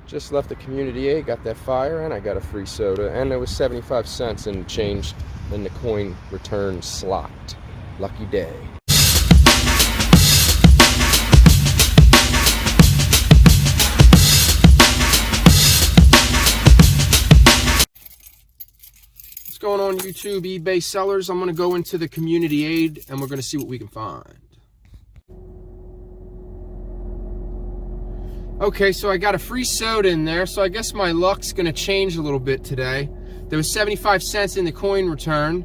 Just left the community aid, got that fire, and I got a free soda. And there was 75 cents in change in the coin return slot. Lucky day. What's going on YouTube, eBay sellers? I'm going to go into the community aid and we're going to see what we can find. Okay, so I got a free soda in there, so I guess my luck's going to change a little bit today. There was 75 cents in the coin return,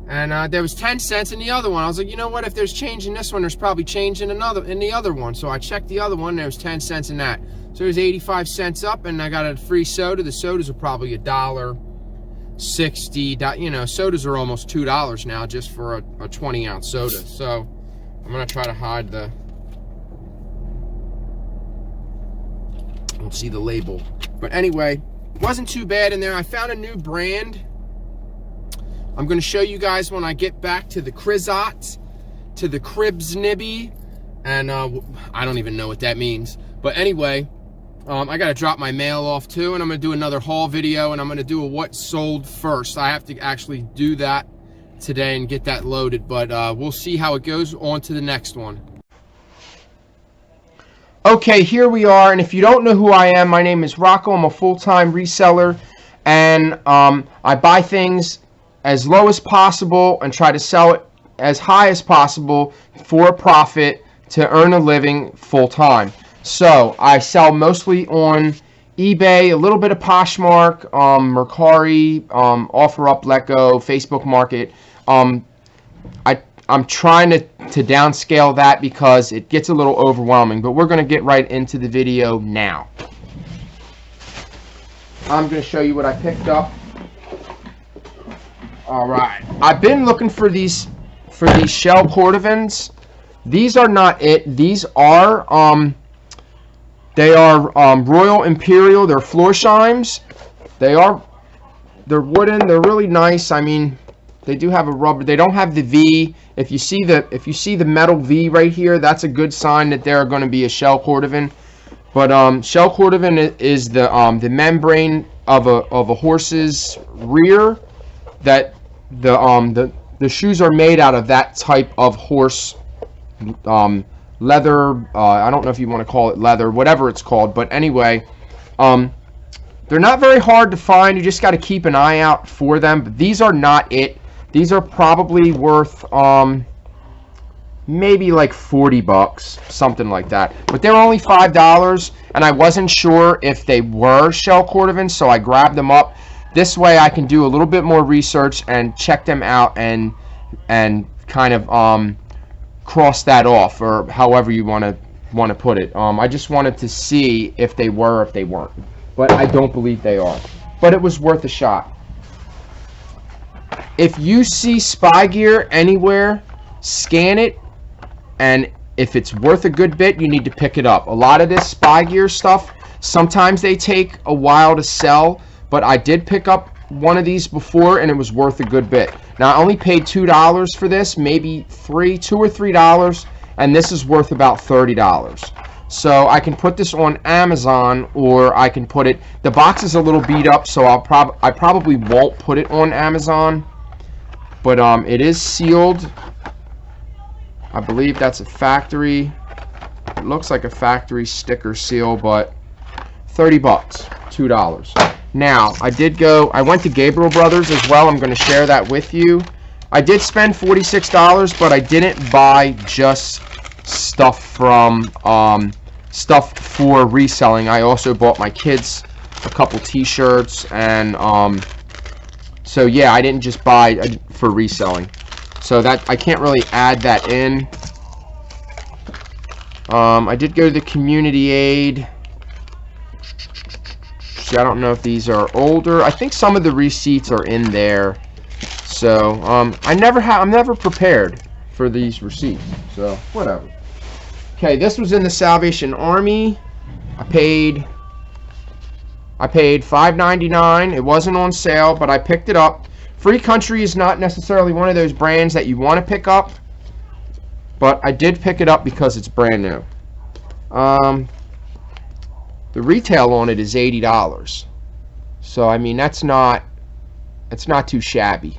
and there was 10 cents in the other one. I was like, you know what, if there's change in this one, there's probably change in the other one. So I checked the other one, and there was 10 cents in that. So there's 85 cents up, and I got a free soda. The sodas are probably $1.60. You know, sodas are almost $2 now just for a 20-ounce soda. So I'm going to try to hide the... Don't see the label, but anyway, wasn't too bad in there. I found a new brand. I'm going to show you guys when I get back to the Crizot, to the Cribs Nibby, and I don't even know what that means. But anyway, I got to drop my mail off too, and I'm going to do another haul video, and I'm going to do a what sold first. I have to actually do that today and get that loaded, but we'll see how it goes. On to the next one. Okay, here we are, and if you don't know who I am, my name is Rocco. I'm a full-time reseller, and I buy things as low as possible and try to sell it as high as possible for a profit to earn a living full-time. So I sell mostly on eBay, a little bit of Poshmark, Mercari, OfferUp, Letgo, Facebook Market. I'm trying to downscale that because it gets a little overwhelming, but we're going to get right into the video now. I'm going to show you what I picked up. Alright, I've been looking for these shell cordovans. These are not it. These are they are Royal Imperial. They're Florsheims. They're wooden. They're really nice. I mean, they do have a rubber. They don't have the V. If you see the metal V right here, that's a good sign that they're going to be a shell cordovan. But shell cordovan is the membrane of a horse's rear. That the shoes are made out of that type of horse leather. I don't know if you want to call it leather, whatever it's called. But anyway, they're not very hard to find. You just got to keep an eye out for them. But these are not it. These are probably worth maybe like 40 bucks, something like that. But they're only $5, and I wasn't sure if they were shell cordovans, so I grabbed them up. This way I can do a little bit more research and check them out and kind of cross that off, or however you want to put it. I just wanted to see if they were or if they weren't. But I don't believe they are. But it was worth a shot. If you see spy gear anywhere, scan it, and if it's worth a good bit, you need to pick it up. A lot of this spy gear stuff, sometimes they take a while to sell, but I did pick up one of these before, and it was worth a good bit. Now, I only paid $2 for this, maybe $2 or $3, and this is worth about $30. So I can put this on Amazon, or I can put it... The box is a little beat up, so I probably won't put it on Amazon. But it is sealed. I believe that's a factory. It looks like a factory sticker seal, but 30 bucks, $2. Now, I went to Gabriel Brothers as well. I'm going to share that with you. I did spend $46, but I didn't buy just stuff from stuff for reselling. I also bought my kids a couple t-shirts, and so yeah, I didn't just buy for reselling. So that I can't really add that in. I did go to the community aid. See, I don't know if these are older. I think some of the receipts are in there. So I'm never prepared for these receipts. So whatever. Okay, this was in the Salvation Army. I paid $5.99. It wasn't on sale, but I picked it up. Free Country is not necessarily one of those brands that you want to pick up, but I did pick it up because it's brand new. The retail on it is $80. So I mean, it's not too shabby.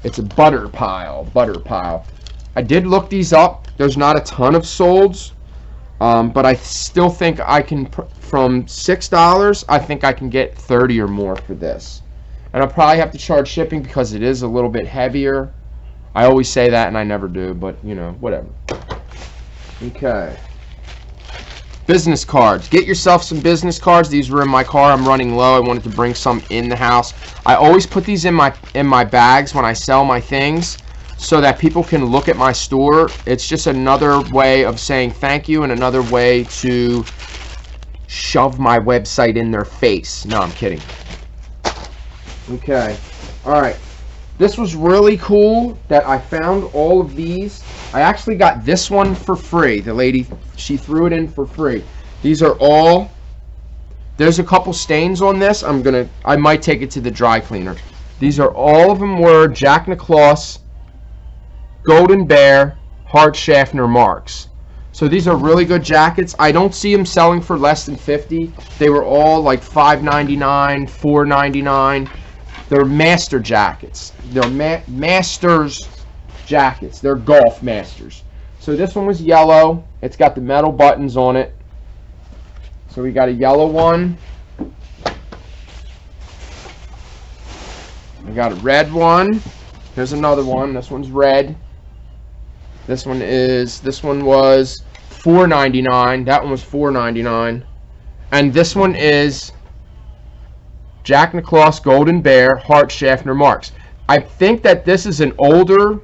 It's a butter pile. I did look these up. There's not a ton of solds, but I still think I can, from $6, I think I can get 30 or more for this. And I'll probably have to charge shipping because it is a little bit heavier. I always say that and I never do, but you know, whatever. Okay. Business cards. Get yourself some business cards. These were in my car. I'm running low. I wanted to bring some in the house. I always put these in my bags when I sell my things so that people can look at my store. It's just another way of saying thank you and another way to shove my website in their face. No, I'm kidding. Okay. All right. This was really cool that I found all of these. I actually got this one for free. The lady, she threw it in for free. These are all, there's a couple stains on this. I might take it to the dry cleaner. These are, all of them were Jack Nicklaus, Golden Bear, Hart Schaffner marks. So these are really good jackets. I don't see them selling for less than $50. They were all like $5.99, $4.99. They're master jackets. They're masters jackets. They're golf masters. So this one was yellow. It's got the metal buttons on it. So we got a yellow one. We got a red one. Here's another one. This one's red. This one was $4.99. That one was $4.99. And this one is Jack Nicklaus, Golden Bear, Hart Schaffner marks. I think that this is an older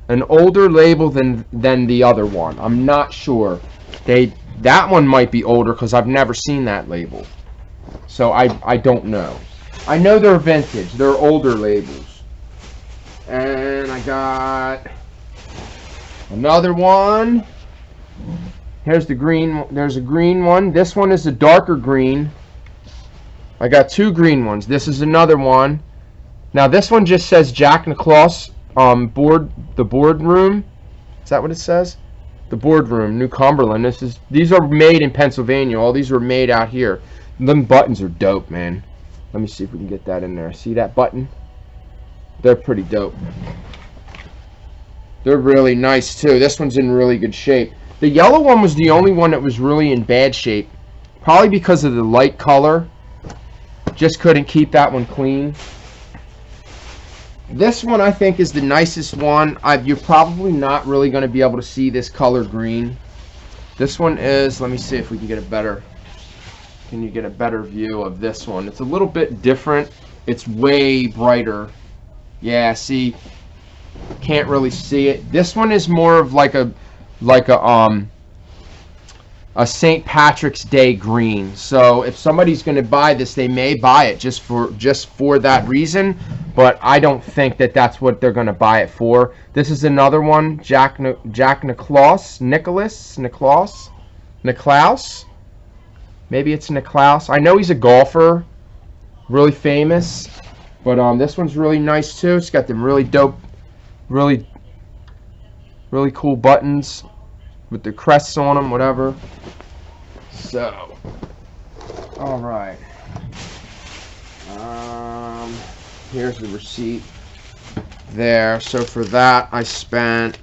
label than the other one. I'm not sure. That one might be older because I've never seen that label. So I don't know. I know they're vintage. They're older labels. And I got another one. Here's the green. There's a green one. This one is a darker green. I got two green ones. This is another one. Now this one just says Jack Nicklaus the boardroom. Is that what it says? The boardroom, New Cumberland. These are made in Pennsylvania. All these were made out here. Them buttons are dope, man. Let me see if we can get that in there. See that button? They're pretty dope. They're really nice too. This one's in really good shape. The yellow one was the only one that was really in bad shape. Probably because of the light color. Just couldn't keep that one clean. This one I think is the nicest one. You're probably not really going to be able to see this color green. This one is, let me see if we can get a better, can you get a better view of this one? It's a little bit different. It's way brighter. Yeah, see, can't really see it. This one is more of like a St. Patrick's Day green. So if somebody's going to buy this, they may buy it just for that reason, but I don't think that that's what they're going to buy it for. This is another one, Jack Nicklaus, Nicklaus. Maybe it's Nicklaus. I know he's a golfer, really famous, but this one's really nice too. It's got them really dope, really cool buttons with the crests on them, whatever. So, all right. Here's the receipt there. So for that, I spent,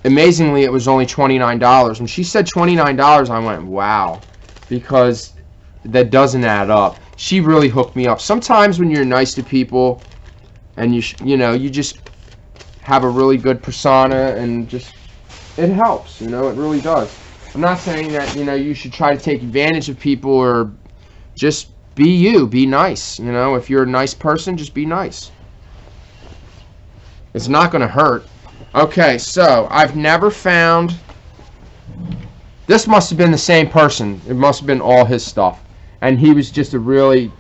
amazingly, it was only $29. When she said $29, I went, wow, because that doesn't add up. She really hooked me up. Sometimes when you're nice to people and you just have a really good persona and just, it helps, it really does. I'm not saying that, you should try to take advantage of people, or just be you, be nice. If you're a nice person, just be nice. It's not going to hurt. Okay, so I've never found, this must have been the same person. It must have been all his stuff. And he was just a really,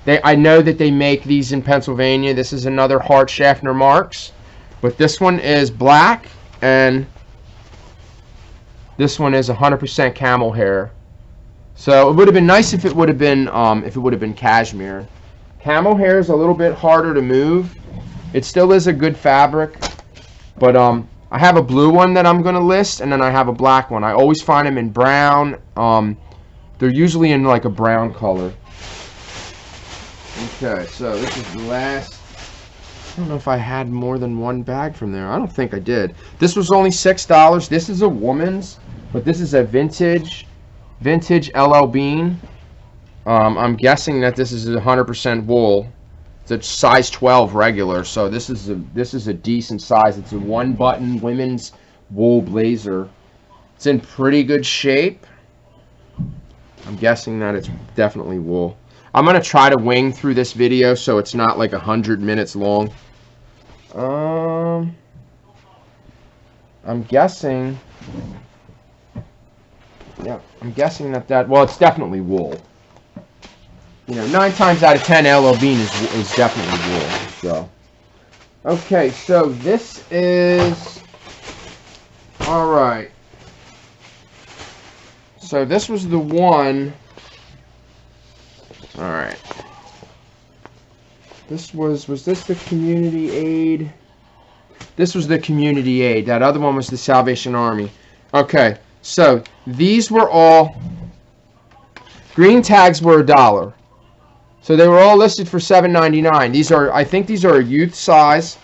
I know that they make these in Pennsylvania. This is another Hart Schaffner marks, but this one is black, and this one is 100% camel hair. So it would have been nice if it would have been cashmere. Camel hair is a little bit harder to move. It still is a good fabric, but I have a blue one that I'm going to list, and then I have a black one. I always find them in brown, They're usually in like a brown color. Okay, so this is the last. I don't know if I had more than one bag from there. I don't think I did. This was only $6. This is a woman's, but this is a vintage LL Bean. I'm guessing that this is 100% wool. It's a size 12 regular, so this is a decent size. It's a 1-button women's wool blazer. It's in pretty good shape. I'm guessing that it's definitely wool. I'm gonna try to wing through this video so it's not like 100 minutes long. I'm guessing. Yeah, I'm guessing that. Well, it's definitely wool. You know, 9 times out of 10, LL Bean is definitely wool. So, okay, so this is. All right. So this was the one. All right. Was this the community aid? This was the community aid. That other one was the Salvation Army. Okay, so these were all green tags were $1. So they were all listed for $7.99. These are, I think these are a youth size.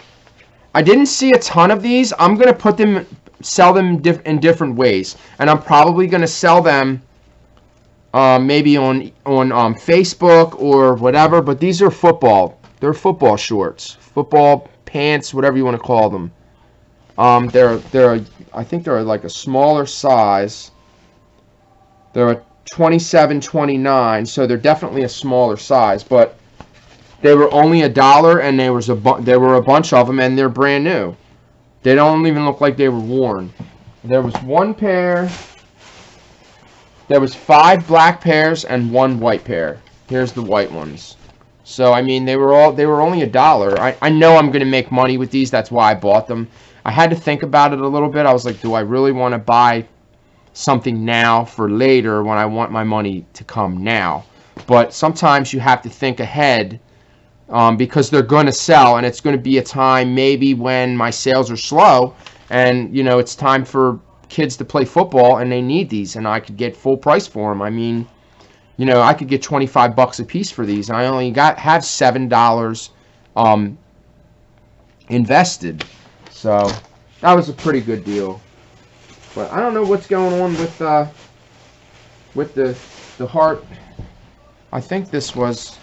I didn't see a ton of these. I'm gonna sell them in different ways, and I'm probably gonna sell them maybe on Facebook or whatever. But these are football. They're football shorts, football pants, whatever you want to call them. I think they're like a smaller size. They're a 27-29, so they're definitely a smaller size. But they were only $1, and there were a bunch of them, and they're brand new. They don't even look like they were worn. There was one pair. There was 5 black pairs and 1 white pair. Here's the white ones. So I mean, they were only $1. I know I'm gonna make money with these. That's why I bought them. I had to think about it a little bit. I was like, do I really want to buy something now for later when I want my money to come now? But sometimes you have to think ahead, because they're going to sell, and it's going to be a time maybe when my sales are slow, and you know it's time for kids to play football, and they need these, and I could get full price for them. I mean, you know, I could get 25 bucks a piece for these, and I only have $7 invested, so that was a pretty good deal. But I don't know what's going on with the heart. I think this was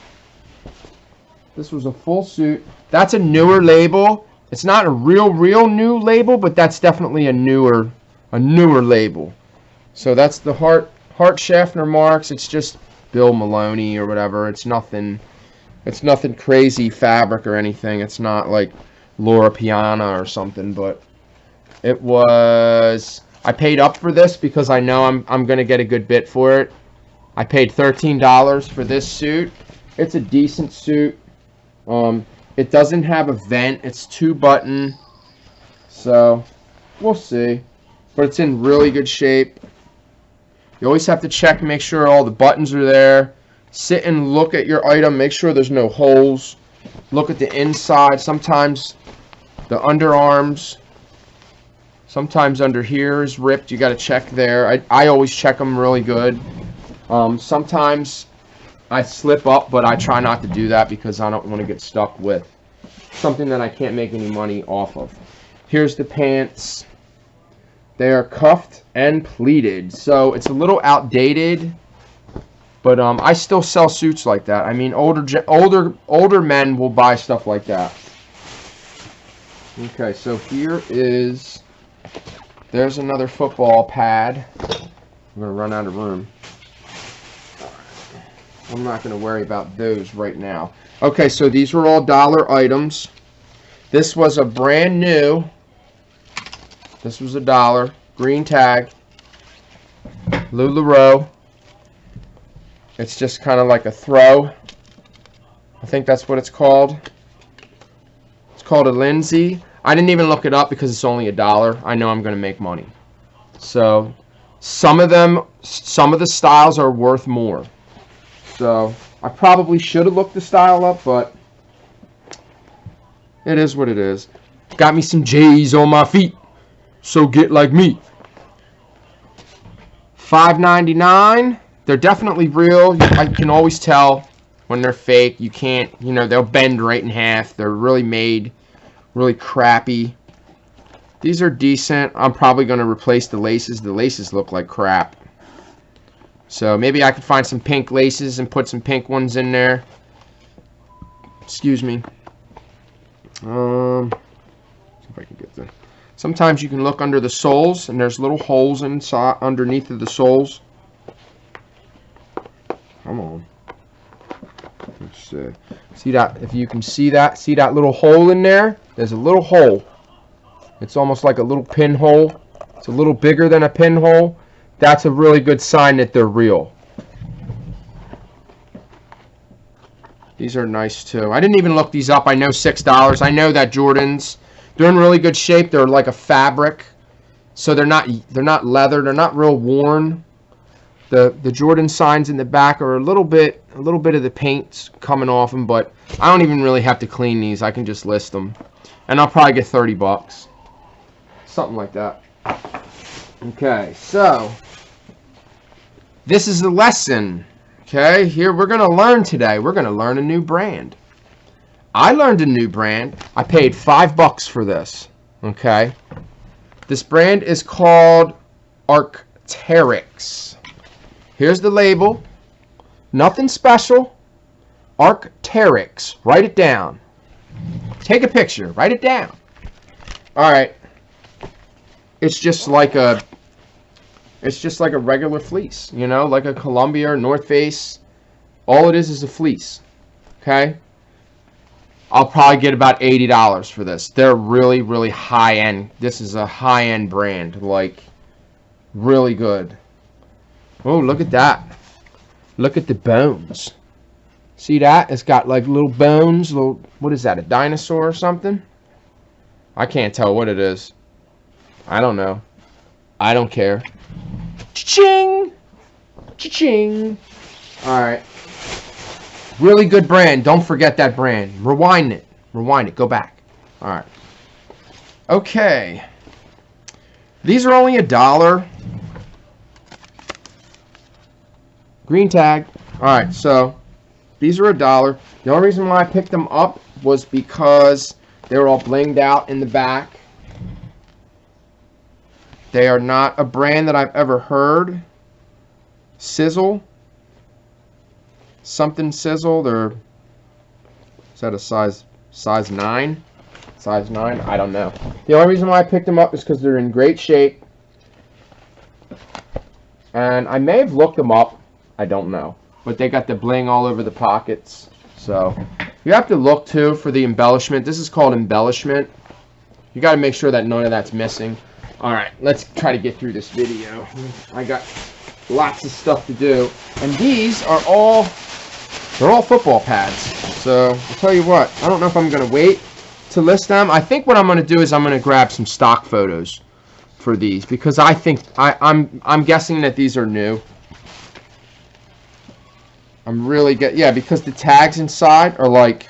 a full suit. That's a newer label. It's not a real new label, but that's definitely a newer label. So that's the Hart Schaffner marks. It's just Bill Maloney or whatever. It's nothing crazy fabric or anything. It's not like Laura Piana or something, but it was. I paid up for this because I know I'm gonna get a good bit for it. I paid $13 for this suit. It's a decent suit. It doesn't have a vent. It's 2-button, so we'll see. But it's in really good shape. You always have to check and make sure all the buttons are there. Sit and look at your item. Make sure there's no holes. Look at the inside. Sometimes the underarms, sometimes under here is ripped. You got to check there. I always check them really good. Sometimes I slip up, but I try not to do that because I don't want to get stuck with something that I can't make any money off of. Here's the pants. They are cuffed and pleated, so it's a little outdated, but I still sell suits like that. I mean, older men will buy stuff like that. Okay, so there's another football pad. I'm gonna run out of room. I'm not going to worry about those right now. Okay, so these were all dollar items. This was a brand new. This was $1. Green tag. LuLaRoe. It's just kind of like a throw. I think that's what it's called. It's called a Lindsay. I didn't even look it up because it's only $1. I know I'm going to make money. So some of the styles are worth more. So I probably should have looked the style up, but it is what it is. Got me some J's on my feet, so get like me. $5.99. They're definitely real. I can always tell when they're fake. You can't, you know, they'll bend right in half. They're really made, really crappy. These are decent. I'm probably going to replace the laces. The laces look like crap. So maybe I can find some pink laces and put some pink ones in there. Excuse me. See if I can get the. Sometimes you can look under the soles, and there's little holes inside underneath of the soles. Come on. Let's see. See that? If you can see that little hole in there? There's a little hole. It's almost like a little pinhole. It's a little bigger than a pinhole. That's a really good sign that they're real. These are nice too. I didn't even look these up. I know $6. I know that Jordans, they're in really good shape. They're like a fabric, so they're not leather. They're not real worn. The Jordan signs in the back are a little bit of the paint's coming off them, but I don't even really have to clean these. I can just list them, and I'll probably get 30 bucks, something like that. Okay, so this is the lesson. Okay, here we're going to learn today. We're going to learn a new brand. I learned a new brand. I paid $5 for this. Okay, this brand is called Arc'teryx. Here's the label. Nothing special. Arc'teryx. Write it down. Take a picture. Write it down. All right. It's just like a regular fleece, you know, like a Columbia or North Face. All it is a fleece. Okay? I'll probably get about $80 for this. They're really, really high end. This is a high end brand, like really good. Oh, look at that. Look at the bones. See that? It's got like little bones, little, what is that, a dinosaur or something? I can't tell what it is. I don't know. I don't care. Cha-ching! Cha-ching! Alright. Really good brand. Don't forget that brand. Rewind it. Rewind it. Go back. Alright. Okay. These are only $1. Green tag. Alright, so these are $1. The only reason why I picked them up was because they were all blinged out in the back. They are not a brand that I've ever heard. Sizzle. Something Sizzle. They're, is that a size 9? Size 9? I don't know. The only reason why I picked them up is because they're in great shape. And I may have looked them up. I don't know. But they got the bling all over the pockets. So you have to look too for the embellishment. This is called embellishment. You got to make sure that none of that's missing. Alright, let's try to get through this video. I got lots of stuff to do. And these are all, they're all football pads. So, I'll tell you what, I don't know if I'm going to wait to list them. I think what I'm going to do is I'm going to grab some stock photos for these. Because I think, I'm guessing that these are new. I'm really yeah, because the tags inside are like,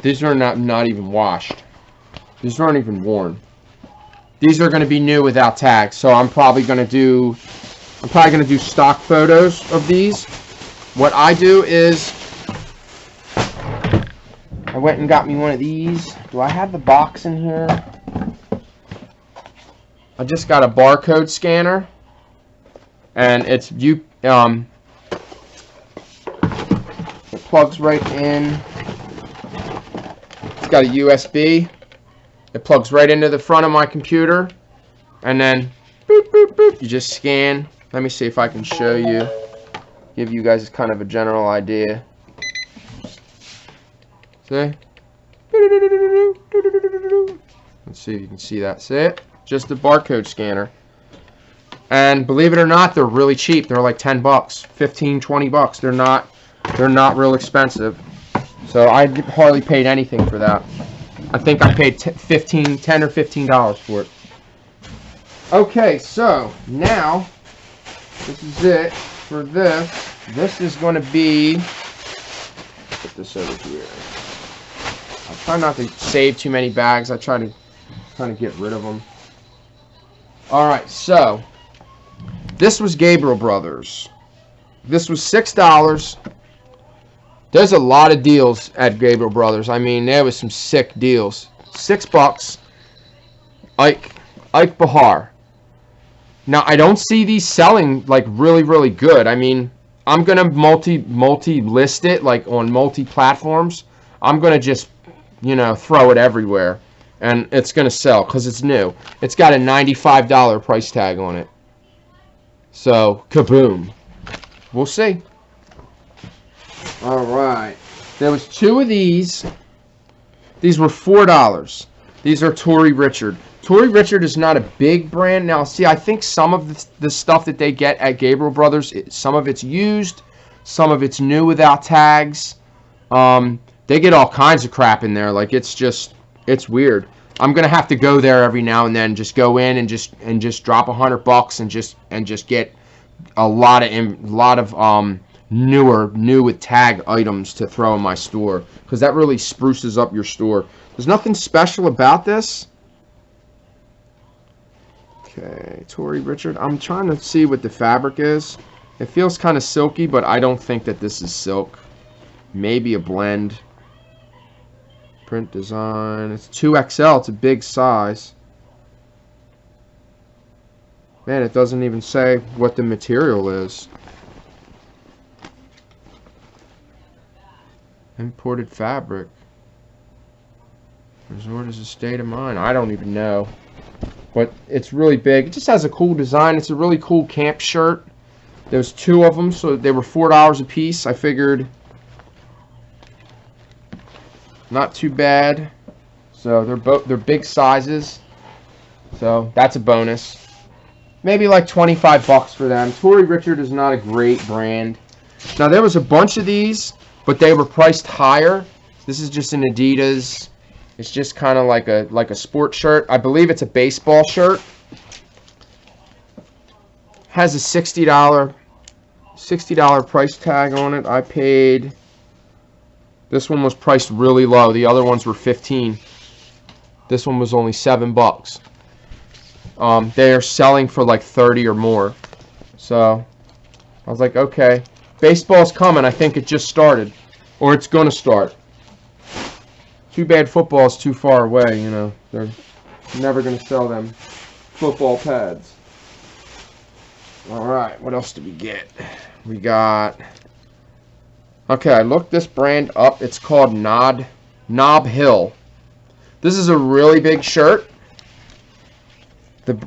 these are not even washed. These aren't even worn. These are going to be new without tags, so I'm probably going to do stock photos of these. What I do is I went and got me one of these. Do I have the box in here? I just got a barcode scanner, and it plugs right in. It's got a USB. It plugs right into the front of my computer, and then boop, boop, boop, you just scan. Let me see if I can show you, give you guys kind of a general idea. See? Let's see if you can see that. See it? Just a barcode scanner. And believe it or not, they're really cheap. They're like 10 bucks, 15, 20 bucks. They're not real expensive. So I hardly paid anything for that. I think I paid $10 or $15 for it. Okay, so now this is it for this. This is going to be, put this over here. I try not to save too many bags. I try to kind of get rid of them. Alright, so this was Gabriel Brothers. This was $6. There's a lot of deals at Gabriel Brothers. I mean, there was some sick deals. $6. Ike Bahar. Now, I don't see these selling like really, really good. I mean, I'm going to multi-list it like on multi-platforms. I'm going to just, throw it everywhere. And it's going to sell because it's new. It's got a $95 price tag on it. So, kaboom. We'll see. All right. There was 2 of these. These were $4. These are Tory Richard. Tory Richard is not a big brand. Now, see, I think some of the stuff that they get at Gabriel Brothers, some of it's used, some of it's new without tags. They get all kinds of crap in there. Like, it's weird. I'm gonna have to go there every now and then, just go in and just drop $100 and just get a lot of new with tag items to throw in my store, because that really spruces up your store. There's nothing special about this. Okay, Tory Richard. I'm trying to see what the fabric is. It feels kind of silky, but I don't think that this is silk. Maybe a blend. Print design. It's 2XL. It's a big size. Man, it doesn't even say what the material is. Imported fabric. Resort is a state of mind. I don't even know. But it's really big. It just has a cool design. It's a really cool camp shirt. There's 2 of them, so they were $4 a piece. I figured not too bad. So they're big sizes. So that's a bonus. Maybe like $25 for them. Tory Richard is not a great brand. Now there was a bunch of these, but they were priced higher. This is just an Adidas. It's just kind of like a sport shirt. I believe it's a baseball shirt. Has a $60 price tag on it. I paid. This one was priced really low. The other ones were $15. This one was only $7. They are selling for like $30 or more. So I was like, okay, baseball's coming. I think it just started, or it's gonna start. Too bad football's too far away, They're never going to sell them football pads. Alright, what else did we get? We got... Okay, I looked this brand up. It's called Nob Hill. This is a really big shirt.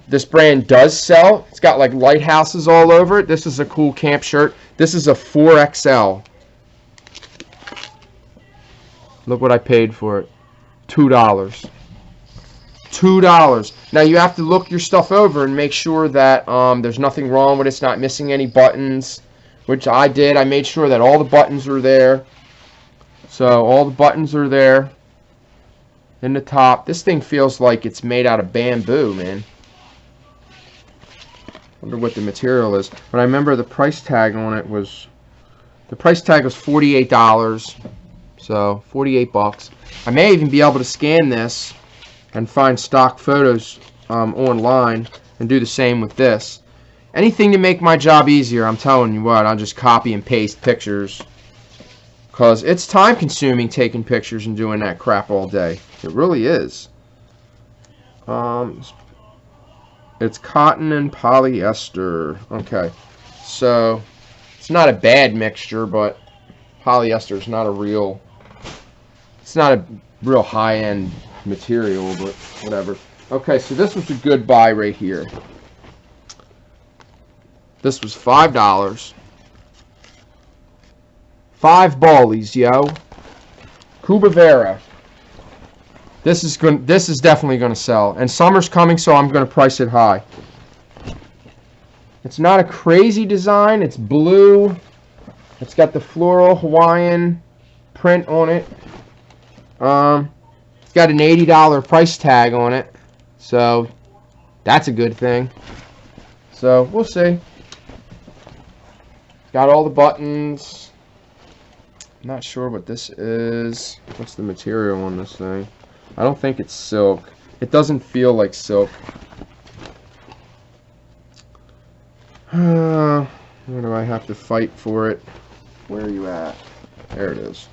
This brand does sell. It's got like lighthouses all over it. This is a cool camp shirt. This is a 4XL. Look what I paid for it. $2. $2. Now you have to look your stuff over and make sure that there's nothing wrong with it. It's not missing any buttons, which I did. I made sure that all the buttons are there. So all the buttons are there in the top. This thing feels like it's made out of bamboo, man. Wonder what the material is. But I remember the price tag on it was... The price tag was $48. So, $48. I may even be able to scan this and find stock photos online and do the same with this. Anything to make my job easier, I'm telling you what, I'll just copy and paste pictures. Because it's time consuming taking pictures and doing that crap all day. It really is. It's cotton and polyester. Okay. So, it's not a bad mixture, but polyester is not a real... It's not a real high-end material, but whatever. Okay, so this was a good buy right here. This was $5. 5 ballies, yo. Cubavera. This is definitely going to sell. And summer's coming, so I'm going to price it high. It's not a crazy design. It's blue. It's got the floral Hawaiian print on it. It's got an $80 price tag on it, so that's a good thing. So we'll see. It's got all the buttons. I'm not sure what this is. What's the material on this thing? I don't think it's silk. It doesn't feel like silk. Or do I have to fight for it? Where are you at? There it is.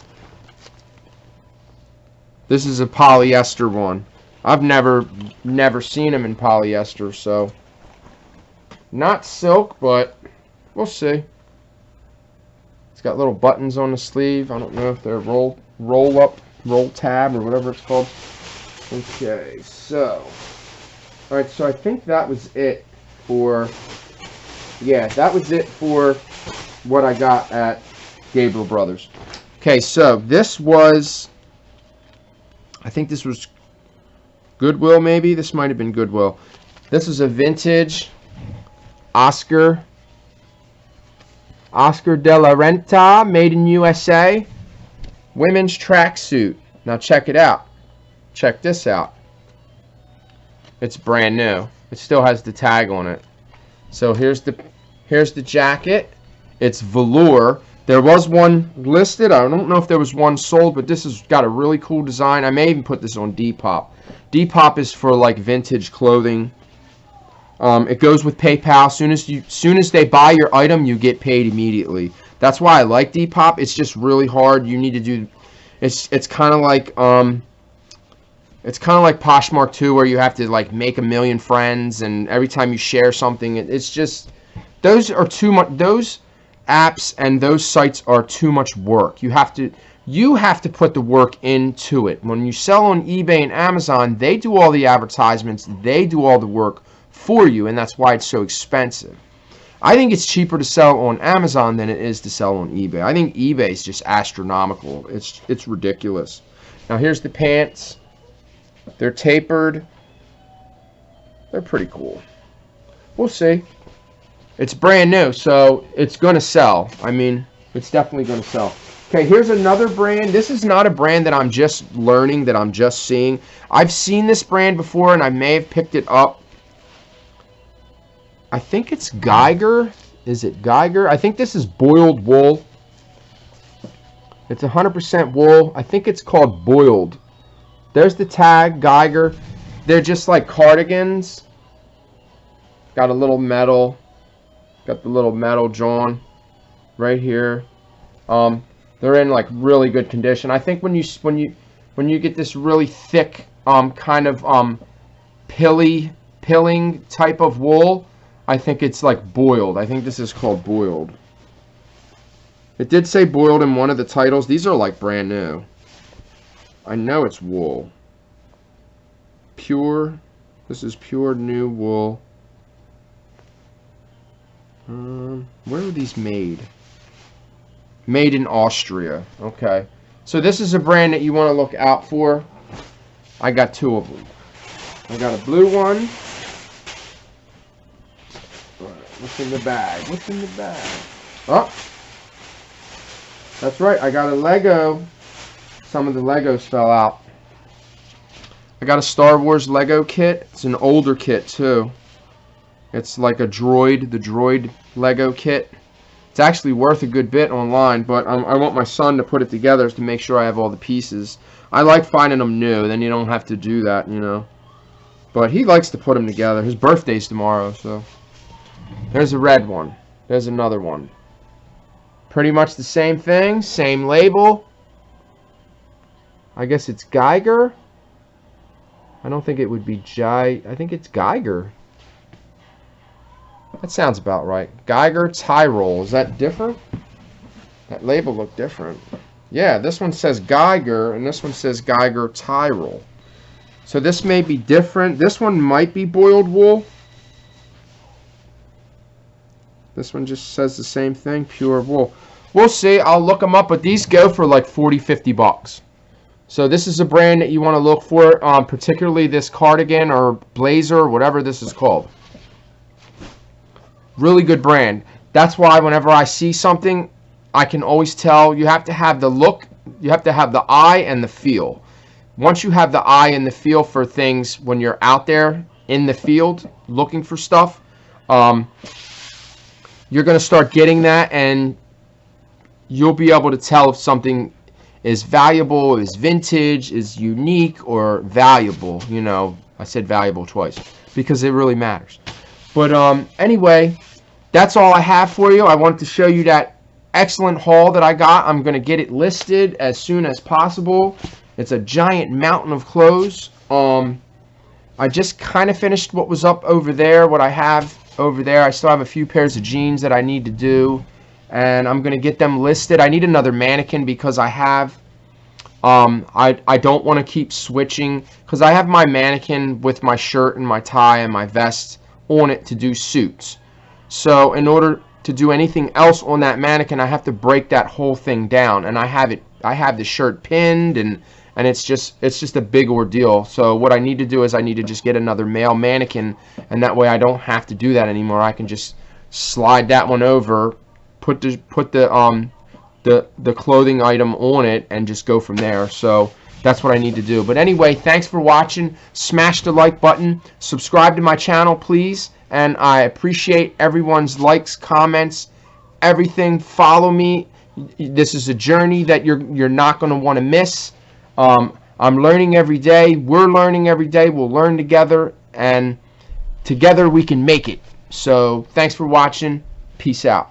This is a polyester one. I've never seen them in polyester, so not silk, but we'll see. It's got little buttons on the sleeve. I don't know if they're roll tab or whatever it's called. Okay, so alright, so I think that was it for, yeah, that was it for what I got at Gabriel Brothers. Okay, so this was, I think this was Goodwill, maybe? This might have been Goodwill. This is a vintage Oscar de la Renta, made in USA, women's tracksuit. Now check it out. Check this out. It's brand new. It still has the tag on it. So here's the jacket. It's velour. There was one listed. I don't know if there was one sold, but this has got a really cool design. I may even put this on Depop. Depop is for like vintage clothing. It goes with PayPal. Soon as they buy your item, you get paid immediately. That's why I like Depop. It's just really hard. You need to do. It's kind of like Poshmark too, where you have to like make 1 million friends, and every time you share something, it's just, those are too much. Those apps and those sites are too much work. You have to put the work into it. When you sell on eBay and Amazon, they do all the advertisements, they do all the work for you, and that's why it's so expensive. I think it's cheaper to sell on Amazon than it is to sell on eBay. I think eBay is just astronomical. It's ridiculous. Now here's the pants. They're tapered. They're pretty cool. We'll see. It's brand new, so it's going to sell. I mean, it's definitely going to sell. Okay, here's another brand. This is not a brand that I'm just learning, that I'm just seeing. I've seen this brand before, and I may have picked it up. I think it's Geiger. Is it Geiger? I think this is boiled wool. It's 100% wool. I think it's called boiled. There's the tag, Geiger. They're just like cardigans. Got a little metal. Got the little metal drawn right here. They're in like really good condition. I think when you get this really thick kind of pilling type of wool, I think it's like boiled. I think this is called boiled. It did say boiled in one of the titles. These are like brand new. I know it's wool. Pure. This is pure new wool. Where are these made? Made in Austria. Okay. So this is a brand that you want to look out for. I got 2 of them. I got a blue one. What's in the bag? What's in the bag? Oh! That's right. I got a Lego. Some of the Legos fell out. I got a Star Wars Lego kit. It's an older kit too. It's like a droid, the droid Lego kit. It's actually worth a good bit online, but I want my son to put it together to make sure I have all the pieces. I like finding them new, then you don't have to do that, you know. But he likes to put them together. His birthday's tomorrow, so. There's a red one. There's another one. Pretty much the same thing, same label. I guess it's Geiger. I don't think it would be I think it's Geiger. That sounds about right. Geiger Tyrol. Is that different? That label looked different. Yeah, this one says Geiger, and this one says Geiger Tyrol. So this may be different. This one might be boiled wool. This one just says the same thing, pure wool. We'll see. I'll look them up, but these go for like 40, 50 bucks. So this is a brand that you want to look for, particularly this cardigan or blazer or whatever this is called. Really good brand. That's why whenever I see something, I can always tell. You have to have the look, you have to have the eye and the feel. Once you have the eye and the feel for things when you're out there in the field looking for stuff, you're going to start getting that, and you'll be able to tell if something is valuable, is vintage, is unique, or valuable. You know, I said valuable twice because it really matters. But anyway, that's all I have for you. I wanted to show you that excellent haul that I got. I'm going to get it listed as soon as possible. It's a giant mountain of clothes. I just kind of finished what was up over there, what I have over there. I still have a few pairs of jeans that I need to do, and I'm going to get them listed. I need another mannequin because I have, I don't want to keep switching, because I have my mannequin with my shirt and my tie and my vest on it to do suits. So in order to do anything else on that mannequin, I have to break that whole thing down, and I have the shirt pinned, and it's just a big ordeal. So what I need to do is I need to just get another male mannequin, and that way I don't have to do that anymore. I can just slide that one over, put the clothing item on it, and just go from there. So that's what I need to do. But anyway, thanks for watching. Smash the like button, subscribe to my channel, please, and I appreciate everyone's likes, comments, everything. Follow me. This is a journey that you're not going to want to miss. I'm learning every day. We're learning every day. We'll learn together, and together we can make it. So thanks for watching. Peace out.